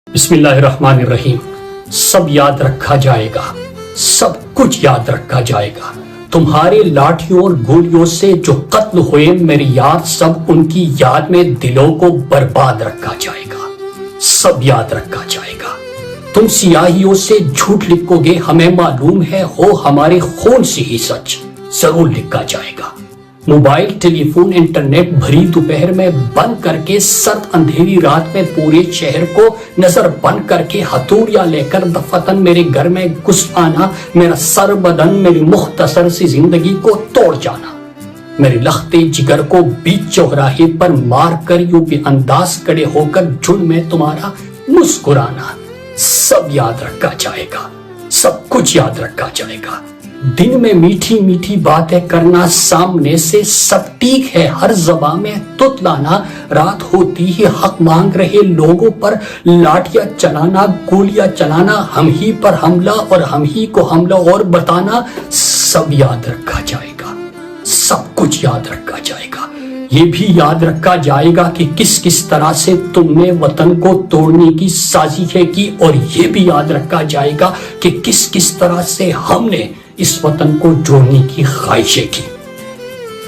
بسم اللہ الرحمن الرحیم۔ سب یاد رکھا جائے گا، سب کچھ یاد رکھا جائے گا۔ تمہارے لاٹھیوں اور گولیوں سے جو قتل ہوئے میری یاد، سب ان کی یاد میں دلوں کو برباد رکھا جائے گا، سب یاد رکھا جائے گا۔ تم سیاہیوں سے جھوٹ لکھو گے، ہمیں معلوم ہے ہو ہمارے خون سے ہی سچ ضرور لکھا جائے گا۔ موبائل، ٹیلی فون، انٹرنیٹ بھری دوپہر میں بند کر کے، سرد اندھیری رات میں پورے شہر کو نظر بند کر کے، ہتھوڑیاں لے کر دفتن میرے گھر میں گھس آنا، میرا سر بدن میری مختصر سی زندگی کو توڑ جانا، میرے لختے جگر کو بیچ چوراہے پر مار کر یوں بے انداز کھڑے ہو کر جھنڈ میں تمہارا مسکرانا، سب یاد رکھا جائے گا، سب کچھ یاد رکھا جائے گا۔ دن میں میٹھی میٹھی باتیں کرنا، سامنے سے سب ٹھیک ہے ہر زبان میں تتلانا، رات ہوتی ہی حق مانگ رہے لوگوں پر لاٹیاں چلانا، گولیاں چلانا، ہم ہی پر حملہ اور ہم ہی کو حملہ اور بتانا، سب یاد رکھا جائے گا، سب کچھ یاد رکھا جائے گا۔ یہ بھی یاد رکھا جائے گا کہ کس کس طرح سے تم نے وطن کو توڑنے کی سازشیں کی، اور یہ بھی یاد رکھا جائے گا کہ کس کس طرح سے ہم نے اس وطن کو جوڑنے کی خواہشیں کی۔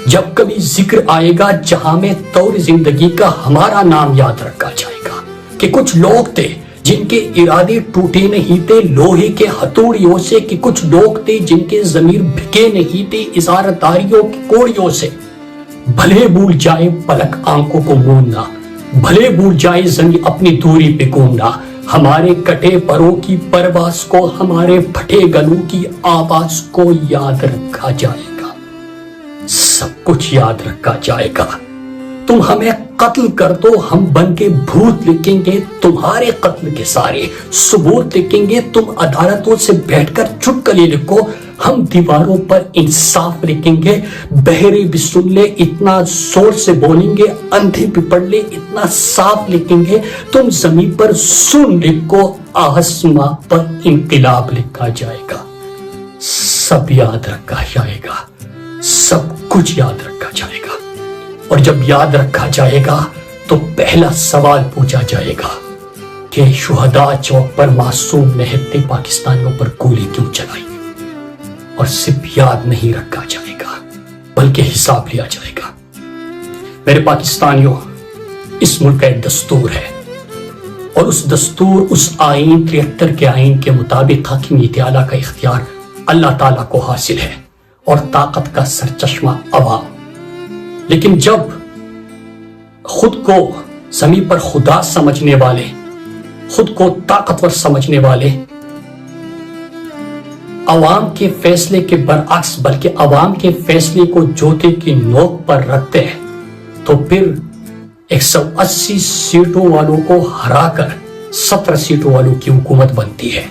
جب کبھی ذکر آئے گا جہاں میں طور زندگی کا، ہمارا نام یاد رکھا جائے گا کہ کچھ لوگ تھے جن کے ارادے ٹوٹے نہیں تھے لوہے کے ہتھوڑیوں سے، کہ کچھ لوگ تھے جن کے ضمیر بھکے نہیں تھے اظہارداریوں کی کوڑیوں سے۔ بھلے بھول جائے پلک آنکھوں کو موننا، بھلے بھول جائے زمین اپنی دوری پہ گھومنا، ہمارے کٹے پروں کی پرواز کو، ہمارے پھٹے گلوں کی آواز کو یاد رکھا جائے گا، سب کچھ یاد رکھا جائے گا۔ تم ہمیں قتل کر دو، ہم بن کے بھوت لکھیں گے تمہارے قتل کے سارے ثبوت لکھیں گے، تم عدالتوں سے بیٹھ کر چٹکلے لکھو، ہم دیواروں پر انصاف لکھیں گے، بہرے بھی سن لے اتنا زور سے بولیں گے، اندھے بھی پڑھ لے اتنا صاف لکھیں گے، تم زمین پر سن لکھو، آسماں پر انقلاب لکھا جائے گا، سب یاد رکھا جائے گا، سب کچھ یاد رکھا جائے گا۔ اور جب یاد رکھا جائے گا تو پہلا سوال پوچھا جائے گا کہ شہداء چوک پر معصوم نہتے پاکستانیوں پر گولی کیوں چلائی، اور صرف یاد نہیں رکھا جائے گا بلکہ حساب لیا جائے گا۔ میرے پاکستانیوں، اس ملک کا ایک دستور ہے، اور اس دستور، اس آئین 73 کے آئین کے مطابق حاکمیت اعلیٰ کا اختیار اللہ تعالیٰ کو حاصل ہے اور طاقت کا سرچشمہ عوام۔ لیکن جب خود کو زمین پر خدا سمجھنے والے، خود کو طاقتور سمجھنے والے، عوام کے فیصلے کے برعکس بلکہ عوام کے فیصلے کو جوتے کی نوک پر رکھتے ہیں، تو پھر 180 سیٹوں والوں کو ہرا کر 17 سیٹوں والوں کی حکومت بنتی ہے۔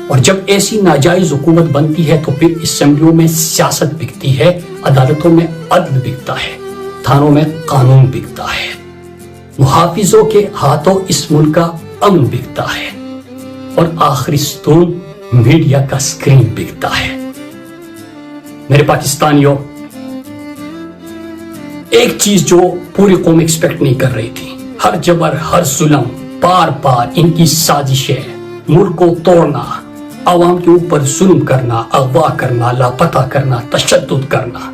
اور جب ایسی ناجائز حکومت بنتی ہے تو پھر اسمبلیوں میں سیاست بکتی ہے، عدالتوں میں عدل بکتا ہے، تھانوں میں قانون بکتا ہے، محافظوں کے ہاتھوں اس ملک کا امن بکتا ہے، اور آخری ستون میڈیا کا سکرین بکتا ہے۔ میرے پاکستانیوں، ایک چیز جو پوری قوم ایکسپیکٹ نہیں کر رہی تھی، ہر جبر، ہر ظلم، بار بار ان کی سازشیں، ملک کو توڑنا، عوام کے اوپر ظلم کرنا، اغوا کرنا، لاپتہ کرنا، تشدد کرنا،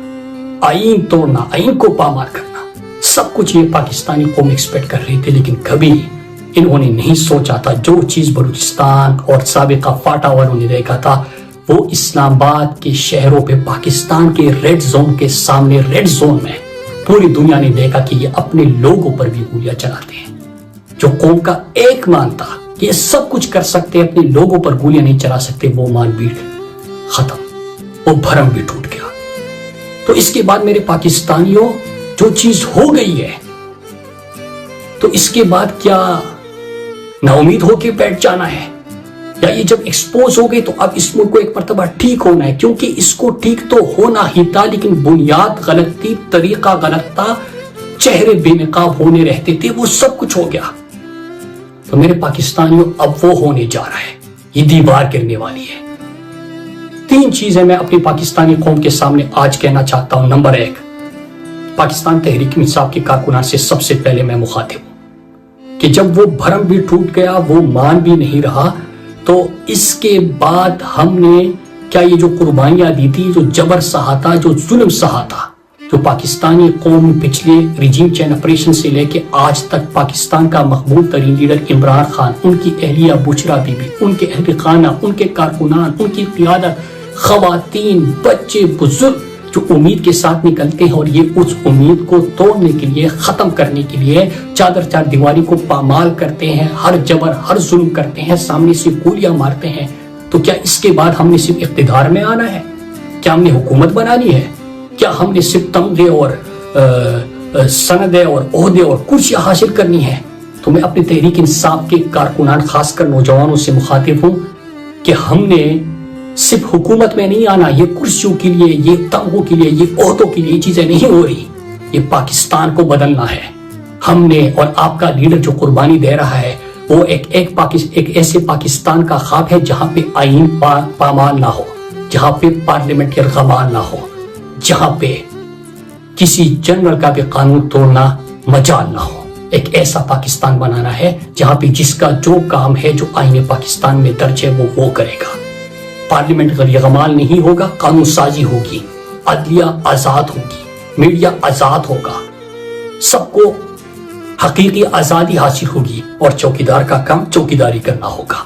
آئین توڑنا، آئین کو پامال کرنا، سب کچھ یہ پاکستانی قوم ایکسپیکٹ کر رہی تھی۔ لیکن کبھی انہوں نے نہیں سوچا تھا جو چیز بلوچستان اور سابقہ فاٹا والوں نے دیکھا تھا، وہ اسلام آباد کے شہروں پہ پاکستان کے ریڈ زون کے سامنے، ریڈ زون میں پوری دنیا نے دیکھا کہ یہ اپنے لوگوں پر بھی گولیاں چلاتے ہیں۔ جو قوم کا ایک مان تھا کہ یہ سب کچھ کر سکتے، اپنے لوگوں پر گولیاں نہیں چلا سکتے، وہ مان بھی ختم، وہ بھرم بھی ٹوٹ گیا۔ تو اس کے بعد میرے پاکستانیوں، جو چیز ہو گئی ہے تو اس کے بعد کیا نا امید ہو کے بیٹھ جانا ہے، یا یہ جب ایکسپوز ہو گئی تو اب اس ملک کو ایک مرتبہ ٹھیک ہونا ہے، کیونکہ اس کو ٹھیک تو ہونا ہی تھا لیکن بنیاد غلط تھی، طریقہ غلط تھا، چہرے بے نقاب ہونے رہتے تھے، وہ سب کچھ ہو گیا۔ تو میرے پاکستانیوں، اب وہ ہونے جا رہا ہے، یہ دیوار گرنے والی ہے۔ 3 چیزیں میں اپنی پاکستانی قوم کے سامنے آج کہنا چاہتا ہوں۔ نمبر 1، پاکستان تحریک انصاف کے کارکنان سے سب سے پہلے میں مخاطب ہوں کہ جب وہ بھرم بھی ٹوٹ گیا، وہ مان بھی نہیں رہا، تو اس کے بعد ہم نے کیا یہ جو قربانیاں دی تھی، جو جبر سہا تھا، جو ظلم سہا تھا، جو پاکستانی قوم پچھلے رجیم چین آپریشن سے لے کے آج تک پاکستان کا مقبول ترین لیڈر عمران خان، ان کی اہلیہ بشرا بی بی، ان کے اہل خانہ، ان کے کارکنان، ان کی قیادت، خواتین، بچے، بزرگ جو امید کے ساتھ نکلتے ہیں، اور یہ اس امید کو توڑنے کے لیے، ختم کرنے کے لیے چادر چار دیواری کو پامال کرتے ہیں، ہر جبر، ہر ظلم کرتے ہیں، سامنے سے گولیاں مارتے ہیں. تو کیا اس کے بعد ہم نے صرف اقتدار میں آنا ہے؟ کیا ہم نے حکومت بنانی ہے؟ کیا ہم نے صرف تمغے اور سندیں اور عہدے اور کرسیاں حاصل کرنی ہے؟ تو میں اپنے تحریک انصاف کے کارکنان، خاص کر نوجوانوں سے مخاطب ہوں کہ ہم نے صرف حکومت میں نہیں آنا. یہ کرسیوں کے لیے، یہ تمغوں کے لیے، یہ عہدوں کے لیے چیزیں نہیں ہو رہی. یہ پاکستان کو بدلنا ہے. ہم نے، اور آپ کا لیڈر جو قربانی دے رہا ہے، وہ ایک ایسے پاکستان کا خواب ہے جہاں پہ آئین پامال نہ ہو، جہاں پہ پارلیمنٹ یرغمال نہ ہو، جہاں پہ کسی جنرل کا بھی قانون توڑنا مجال نہ ہو. ایک ایسا پاکستان بنانا ہے جہاں پہ جس کا جو کام ہے، جو آئین پاکستان میں درج ہے، وہ کرے گا. پارلیمنٹ یرغمال نہیں ہوگا، قانون سازی ہوگی، عدلیہ آزاد ہوگی، میڈیا آزاد ہوگا، سب کو حقیقی آزادی حاصل ہوگی، اور چوکیدار کا کام چوکیداری کرنا ہوگا.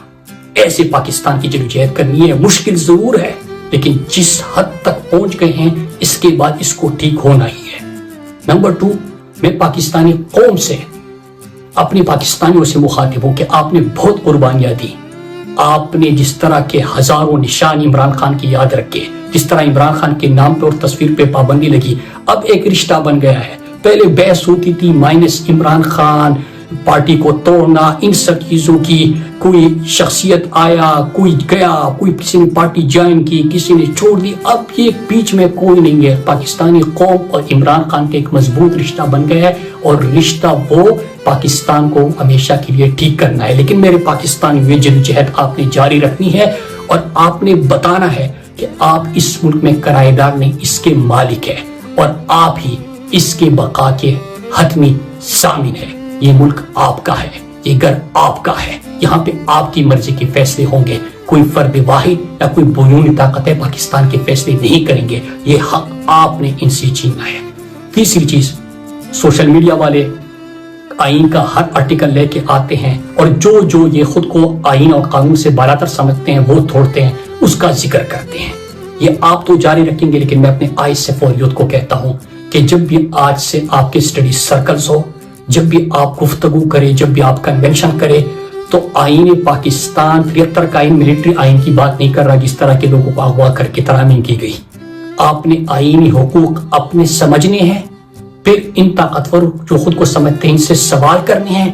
ایسے پاکستان کی جدوجہد کرنی ہے. مشکل ضرور ہے، لیکن جس حد تک پہنچ گئے ہیں، اس کے بعد اس کو ٹھیک ہونا ہی ہے. نمبر 2، میں پاکستانی قوم سے، اپنی پاکستانیوں سے مخاطب ہوں کہ آپ نے بہت قربانیاں دی. آپ نے جس طرح کے ہزاروں نشان عمران خان کی یاد رکھے، جس طرح عمران خان کے نام پہ اور تصویر پہ پابندی لگی، اب ایک رشتہ بن گیا ہے. پہلے بحث ہوتی تھی مائنس عمران خان، پارٹی کو توڑنا، ان سب چیزوں کی. کوئی شخصیت آیا، کوئی گیا، کوئی کسی نے پارٹی جوائن کی، کسی نے چھوڑ دی. اب یہ بیچ میں کوئی نہیں ہے. پاکستانی قوم اور عمران خان کے ایک مضبوط رشتہ بن گیا ہے، اور رشتہ وہ پاکستان کو ہمیشہ کے لیے ٹھیک کرنا ہے. لیکن میرے پاکستان میں جدوجہد آپ نے جاری رکھنی ہے، اور آپ نے بتانا ہے کہ آپ اس ملک میں کرایہ دار نہیں، اس کے مالک ہیں، اور آپ ہی اس کے بقا کے حتمی ضامن ہے. یہ ملک آپ کا ہے، یہ گھر آپ کا ہے. یہاں پہ آپ کی مرضی کے فیصلے ہوں گے. کوئی فرد واحد یا کوئی بیرونی طاقتیں پاکستان کے فیصلے نہیں کریں گے. یہ حق آپ نے ان سے چھینا ہے. تیسری چیز، سوشل میڈیا والے آئین کا ہر آرٹیکل لے کے آتے ہیں، اور جو یہ خود کو آئین اور قانون سے بالاتر سمجھتے ہیں، وہ توڑتے ہیں، اس کا ذکر کرتے ہیں. یہ آپ تو جاری رکھیں گے، لیکن میں اپنے آئس سے فوریت کو کہتا ہوں کہ جب بھی آج سے آپ کے اسٹڈی سرکلز ہو، جب بھی آپ گفتگو کریں، جب بھی آپ کنونشن کریں، تو آئین پاکستان 73 کا آئین ملٹری آئین کی بات نہیں کر رہا جس طرح کے لوگوں کو اغوا کر کے ترامیم کی گئی. آپ نے آئینی حقوق اپنے سمجھنے ہیں، پھر ان طاقتور جو خود کو سمجھتے ہیں ان سے سوال کرنے ہیں،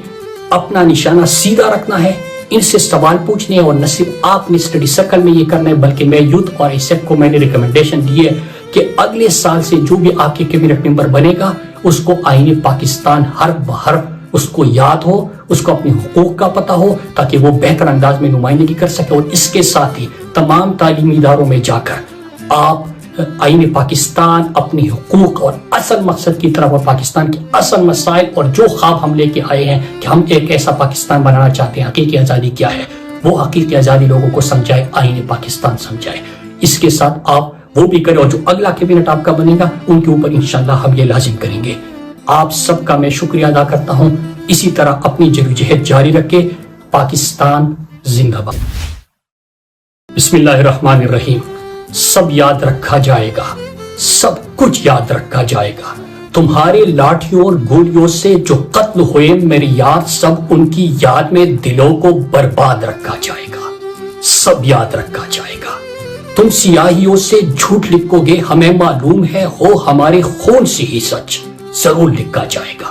اپنا نشانہ سیدھا رکھنا ہے، ان سے سوال پوچھنے ہیں. اور نہ صرف آپ نے اسٹڈی سرکل میں یہ کرنا ہے، بلکہ میں یوتھ اور ایسیپ کو میں نے ریکمنڈیشن دی ہے کہ اگلے سال سے جو بھی آپ کے کیبنٹ ممبر بنے گا، اس کو آئین پاکستان حرف بحرف اس کو یاد ہو، اس کو اپنے حقوق کا پتہ ہو، تاکہ وہ بہتر انداز میں نمائندگی کر سکے. اور اس کے ساتھ ہی تمام تعلیمی اداروں میں جا کر آپ آئین پاکستان، اپنی حقوق اور اصل مقصد کی طرف، اور پاکستان کے اصل مسائل اور جو خواب ہم لے کے آئے ہیں کہ ہم ایک ایسا پاکستان بنانا چاہتے ہیں، حقیقی آزادی کیا ہے، وہ حقیقی آزادی لوگوں کو سمجھائے، آئین پاکستان سمجھائے. اس کے ساتھ آپ وہ بھی کریں، اور جو اگلا کیبنٹ آپ کا بنے گا ان کے اوپر انشاءاللہ ہم یہ لازم کریں گے. آپ سب کا میں شکریہ ادا کرتا ہوں. اسی طرح اپنی جدوجہد جاری رکھے. پاکستان زندہ باد. بسم اللہ الرحمن الرحیم. سب یاد رکھا جائے گا، سب کچھ یاد رکھا جائے گا. تمہارے لاٹھیوں اور گولیوں سے جو قتل ہوئے میرے یار، سب ان کی یاد میں دلوں کو برباد رکھا جائے گا. سب یاد رکھا جائے گا. تم سیاہیوں سے جھوٹ لکھو گے، ہمیں معلوم ہے ہو ہمارے خون سے ہی سچ ضرور لکھا جائے گا.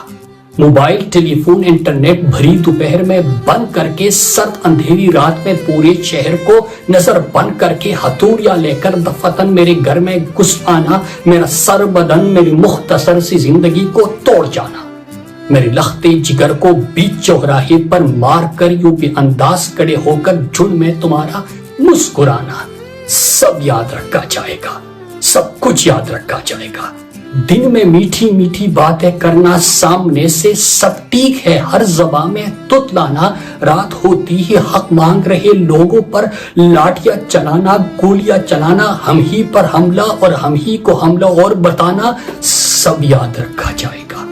موبائل، ٹیلی فون، انٹرنیٹ بھری دوپہر میں بند کر کے، سرد اندھیری رات میں پورے شہر کو نظر بند کر کے، ہتھوڑیاں لے کر دفتن میرے گھر میں گھس آنا، میرا سر بدن میری مختصر سی زندگی کو توڑ جانا، میرے لختے جگر کو بیچ چوراہے پر مار کر یوں بے انداز کھڑے ہو کر جھنڈ میں تمہارا مسکرانا. سب یاد رکھا جائے گا، سب کچھ یاد رکھا جائے گا. دن میں میٹھی میٹھی باتیں کرنا، سامنے سے سب ٹھیک ہے، ہر زبان میں تتلانا، رات ہوتی ہی حق مانگ رہے لوگوں پر لاٹیاں چلانا، گولیاں چلانا، ہم ہی پر حملہ اور ہم ہی کو حملہ اور بتانا، سب یاد رکھا جائے گا،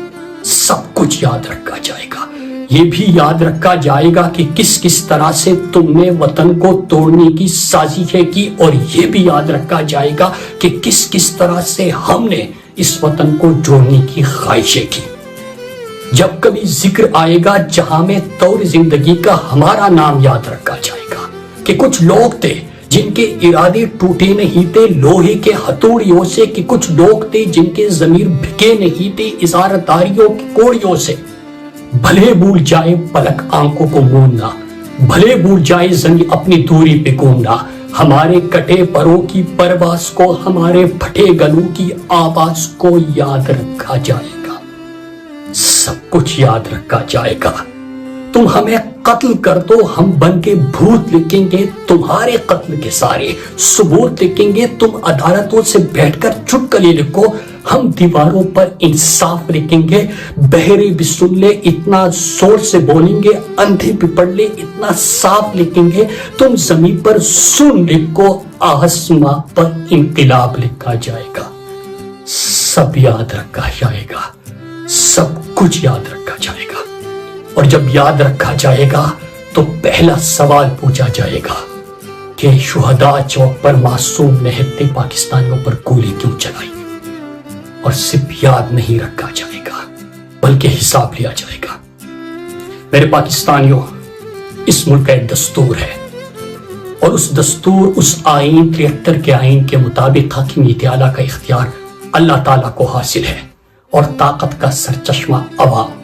سب کچھ یاد رکھا جائے گا۔ یہ بھی یاد رکھا جائے گا کہ کس کس طرح سے تم نے وطن کو توڑنے کی سازشیں کی، اور یہ بھی یاد رکھا جائے گا کہ کس کس طرح سے ہم نے اس وطن کو جوڑنے کی خواہشیں کی۔ جب کبھی ذکر آئے گا جہاں میں طور زندگی کا، ہمارا نام یاد رکھا جائے گا کہ کچھ لوگ تھے جن کے ارادے ٹوٹے نہیں تھے لوہے کے ہتھوڑیوں سے، کہ کچھ لوگ تھے جن کے ضمیر بھکے نہیں تھے اظہارداریوں کی کوڑیوں سے۔ بھلے بھول جائے پلک آنکھوں کو موننا، بھلے بھول جائے زمین اپنی دوری پہ گھومنا، ہمارے کٹے پروں کی پرواز کو، ہمارے پھٹے گلوں کی آواز کو یاد رکھا جائے گا، سب کچھ یاد رکھا جائے گا۔ تم ہمیں قتل کر دو، ہم بن کے بھوت لکھیں گے تمہارے قتل کے سارے ثبوت لکھیں گے، تم عدالتوں سے بیٹھ کر چٹکلے لکھو، ہم دیواروں پر انصاف لکھیں گے، بہرے بھی سن لے اتنا زور سے بولیں گے، اندھے بھی پڑھ لے اتنا صاف لکھیں گے، تم زمین پر سن لکھو، آسماں پر انقلاب لکھا جائے گا، سب یاد رکھا جائے گا، سب کچھ یاد رکھا جائے گا۔ اور جب یاد رکھا جائے گا تو پہلا سوال پوچھا جائے گا کہ شہداء چوک پر معصوم نہتے پاکستانیوں پر گولی کیوں چلائی؟ اور صرف یاد نہیں رکھا جائے گا بلکہ حساب لیا جائے گا۔ میرے پاکستانیوں، اس ملک کا ایک دستور ہے، اور اس دستور، اس آئین 73 کے آئین کے مطابق حاکمیت اعلیٰ کا اختیار اللہ تعالیٰ کو حاصل ہے اور طاقت کا سرچشمہ عوام۔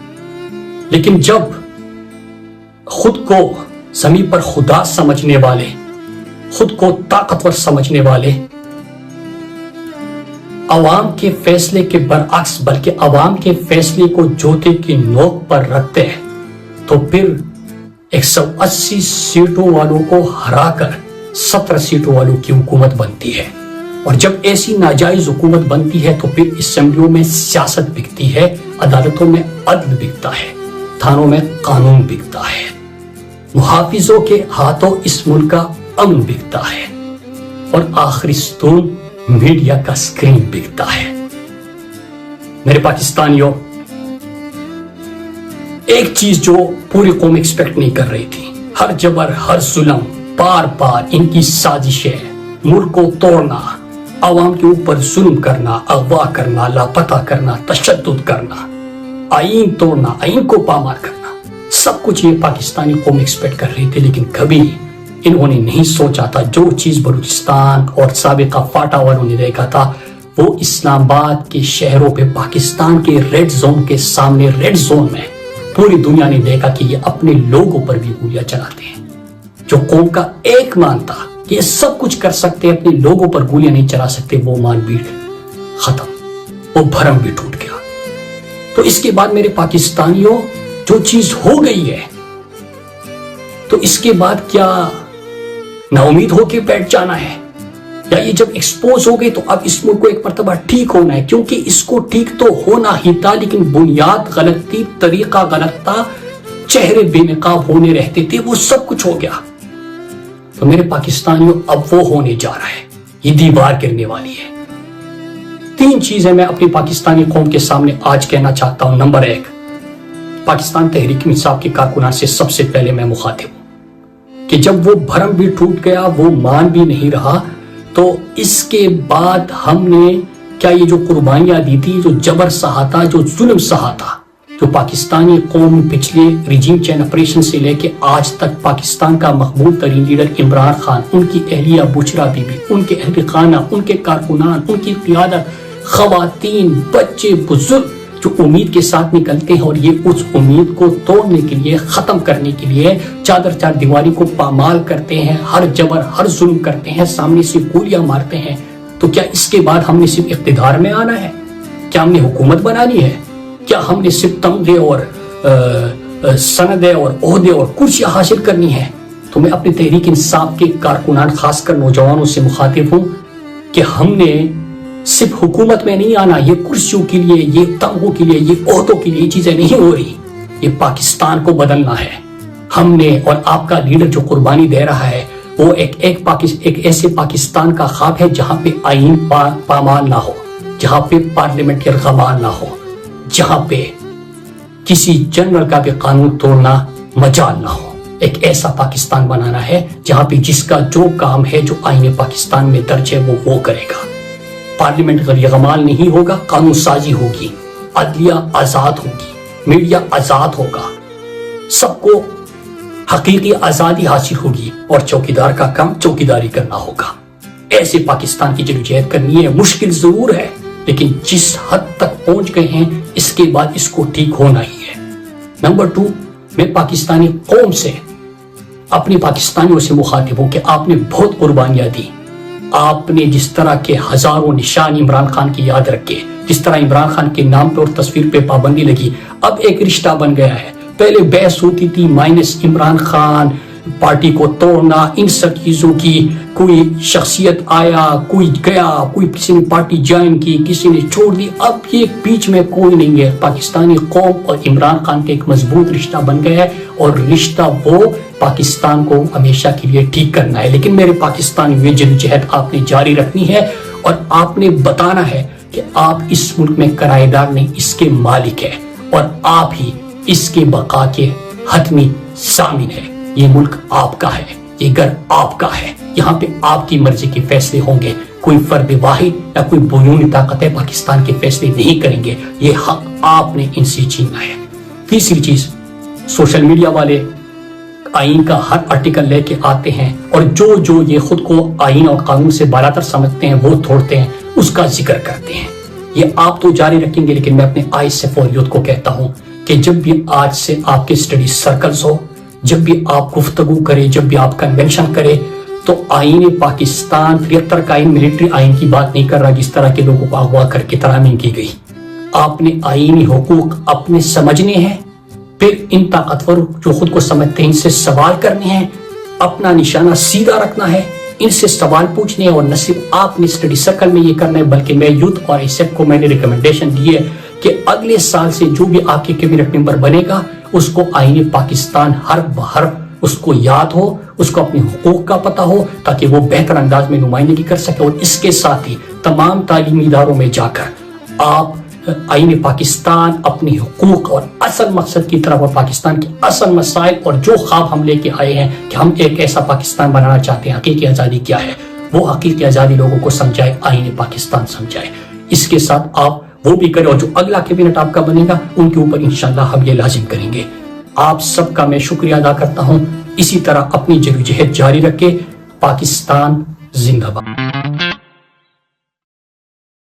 لیکن جب خود کو زمین پر خدا سمجھنے والے، خود کو طاقتور سمجھنے والے، عوام کے فیصلے کے برعکس بلکہ عوام کے فیصلے کو جوتے کی نوک پر رکھتے ہیں، تو پھر 180 سیٹوں والوں کو ہرا کر 17 سیٹوں والوں کی حکومت بنتی ہے۔ اور جب ایسی ناجائز حکومت بنتی ہے تو پھر اسمبلیوں میں سیاست بکتی ہے، عدالتوں میں عدل بکتا ہے، تھانوں میں قانون بکتا ہے، محافظوں کے ہاتھوں اس ملک کا امن بکتا ہے، اور آخری ستون میڈیا کا سکرین بکتا ہے۔ میرے پاکستانیوں، ایک چیز جو پوری قوم ایکسپیکٹ نہیں کر رہی تھی، ہر جبر، ہر ظلم، بار بار ان کی سازشیں، ملک کو توڑنا، عوام کے اوپر ظلم کرنا، اغوا کرنا، لاپتہ کرنا، تشدد کرنا، آئین توڑنا، آئین کو پامال کرنا، سب کچھ یہ پاکستانی قوم ایکسپیکٹ کر رہی تھی۔ لیکن کبھی انہوں نے نہیں سوچا تھا جو چیز بلوچستان اور سابقہ فاٹا والوں نے دیکھا تھا، وہ اسلام آباد کے شہروں پہ، پاکستان کے ریڈ زون کے سامنے، ریڈ زون میں پوری دنیا نے دیکھا کہ یہ اپنے لوگوں پر بھی گولیاں چلاتے ہیں۔ جو قوم کا ایک مان تھا کہ یہ سب کچھ کر سکتے، اپنے لوگوں پر گولیاں نہیں چلا سکتے، وہ مان بھی ختم، وہ بھرم بھی ٹوٹ گیا۔ تو اس کے بعد میرے پاکستانیوں، جو چیز ہو گئی ہے تو اس کے بعد کیا نا امید ہو کے بیٹھ جانا ہے؟ یا یہ جب ایکسپوز ہو گئی تو اب اس ملک کو ایک مرتبہ ٹھیک ہونا ہے؟ کیونکہ اس کو ٹھیک تو ہونا ہی تھا، لیکن بنیاد غلط تھی، طریقہ غلط تھا، چہرے بے نقاب ہونے رہتے تھے، وہ سب کچھ ہو گیا۔ تو میرے پاکستانیوں، اب وہ ہونے جا رہا ہے، یہ دیوار گرنے والی ہے۔ 3 چیزیں میں اپنی پاکستانی قوم کے سامنے آج کہنا چاہتا ہوں۔ نمبر 1، پاکستان تحریک انصاف کے کارکنان سے سب سے پہلے میں مخاطب ہوں کہ جب وہ بھرم بھی ٹوٹ گیا، وہ مان بھی نہیں رہا، تو اس کے بعد ہم نے کیا یہ جو قربانیاں دی تھی، جو جبر سہا تھا، جو ظلم سہا تھا، جو پاکستانی قوم پچھلے ریجیم چین آپریشن سے لے کے آج تک پاکستان کا مقبول ترین لیڈر عمران خان، ان کی اہلیہ بشرا بی بی، ان کے اہل خانہ، ان کے کارکنان، ان کی قیادت، خواتین، بچے، بزرگ جو امید کے ساتھ نکلتے ہیں، اور یہ اس امید کو توڑنے کے لیے، ختم کرنے کے لیے چار دیواری کو پامال کرتے ہیں، ہر جبر، ہر ظلم کرتے ہیں، سامنے سے گولیاں مارتے ہیں۔ تو کیا اس کے بعد ہم نے صرف اقتدار میں آنا ہے؟ کیا ہم نے حکومت بنانی ہے؟ کیا ہم نے صرف تمغے اور سندیں اور عہدے اور کرسیاں حاصل کرنی ہے؟ تو میں اپنی تحریک انصاف کے کارکنان، خاص کر نوجوانوں سے مخاطب ہوں کہ ہم نے صرف حکومت میں نہیں آنا، یہ کرسیوں کے لیے، یہ تمغوں کے لیے، یہ عہدوں کے لیے چیزیں نہیں ہو رہی. یہ پاکستان کو بدلنا ہے. ہم نے اور آپ کا لیڈر جو قربانی دے رہا ہے وہ ایک ایسے پاکستان کا خواب ہے جہاں پہ آئین پامال نہ ہو، جہاں پہ پارلیمنٹ کے ارغمان نہ ہو، جہاں پہ کسی جنرل کا بھی قانون توڑنا مجال نہ ہو. ایک ایسا پاکستان بنانا ہے جہاں پہ جس کا جو کام ہے جو آئین پاکستان میں درج ہے وہ کرے گا. پارلیمنٹ کا یغمال نہیں ہوگا، قانون سازی ہوگی، عدلیہ آزاد ہوگی، میڈیا آزاد ہوگا، سب کو حقیقی آزادی حاصل ہوگی اور چوکیدار کا کام چوکیداری کرنا ہوگا. ایسے پاکستان کی جدوجہد کرنی ہے. مشکل ضرور ہے لیکن جس حد تک پہنچ گئے ہیں اس کے بعد اس کو ٹھیک ہونا ہی ہے. نمبر 2، میں پاکستانی قوم سے، اپنی پاکستانیوں سے مخاطب ہوں کہ آپ نے بہت قربانیاں دی. آپ نے جس طرح کے ہزاروں نشان عمران خان کی یاد رکھے، جس طرح عمران خان کے نام پہ اور تصویر پہ پابندی لگی، اب ایک رشتہ بن گیا ہے. پہلے بحث ہوتی تھی مائنس عمران خان، پارٹی کو توڑنا، ان سب چیزوں کی. کوئی شخصیت آیا، کوئی گیا، کوئی کسی نے پارٹی جوائن کی، کسی نے چھوڑ دی. اب یہ بیچ میں کوئی نہیں ہے. پاکستانی قوم اور عمران خان کا ایک مضبوط رشتہ بن گیا ہے اور رشتہ وہ پاکستان کو ہمیشہ کے لیے ٹھیک کرنا ہے. لیکن میرے پاکستانی میں جدوجہد آپ نے جاری رکھنی ہے اور آپ نے بتانا ہے کہ آپ اس ملک میں کرایہ دار نہیں، اس کے مالک ہیں اور آپ ہی اس کے بقا کے حتمی ضامن ہے. یہ ملک آپ کا ہے، یہ گھر آپ کا ہے، یہاں پہ آپ کی مرضی کے فیصلے ہوں گے. کوئی فرد واحد یا کوئی بیرونی طاقتیں پاکستان کے فیصلے نہیں کریں گے. یہ حق آپ نے ان سے چھینا ہے. تیسری چیز، سوشل میڈیا والے آئین کا ہر آرٹیکل لے کے آتے ہیں اور جو یہ خود کو آئین اور قانون سے بالاتر سمجھتے ہیں وہ توڑتے ہیں، اس کا ذکر کرتے ہیں. یہ آپ تو جاری رکھیں گے لیکن میں اپنے آئی سے فور یوتھ کو کہتا ہوں کہ جب بھی آج سے آپ کے اسٹڈی سرکلز ہو، جب بھی آپ گفتگو کرے، جب بھی آپ کنونشن کرے، تو آئین پاکستان 73 کا آئین ملٹری آئین کی بات نہیں کر رہا جس طرح کے لوگوں کو اغوا کر کے ترامیم کی گئی. آپ نے آئینی حقوق اپنے سمجھنے ہیں، پھر ان طاقتور جو خود کو سمجھتے ہیں ان سے سوال کرنے ہیں، اپنا نشانہ سیدھا رکھنا ہے، ان سے سوال پوچھنے ہیں. اور نہ صرف آپ نے اسٹڈی سرکل میں یہ کرنا ہے بلکہ میں یوتھ اور ایسیپ کو میں نے ریکمنڈیشن دی ہے کہ اگلے سال سے جو بھی آپ کے کیبنٹ ممبر بنے گا اس کو آئین پاکستان حرف بحرف اس کو یاد ہو، اس کو اپنے حقوق کا پتہ ہو تاکہ وہ بہتر انداز میں نمائندگی کر سکے. اور اس کے ساتھ ہی تمام تعلیمی اداروں میں جا کر آپ آئین پاکستان، اپنے حقوق اور اصل مقصد کی طرف اور پاکستان کے اصل مسائل اور جو خواب ہم لے کے آئے ہیں کہ ہم ایک ایسا پاکستان بنانا چاہتے ہیں، حقیقی آزادی کیا ہے، وہ حقیقی آزادی لوگوں کو سمجھائے، آئین پاکستان سمجھائے. اس کے ساتھ آپ وہ بھی کریں اور جو اگلا کیبنٹ آپ کا بنے گا ان کے اوپر انشاءاللہ ہم یہ لازم کریں گے. آپ سب کا میں شکریہ ادا کرتا ہوں. اسی طرح اپنی جدوجہد جاری رکھے. پاکستان زندہ باد.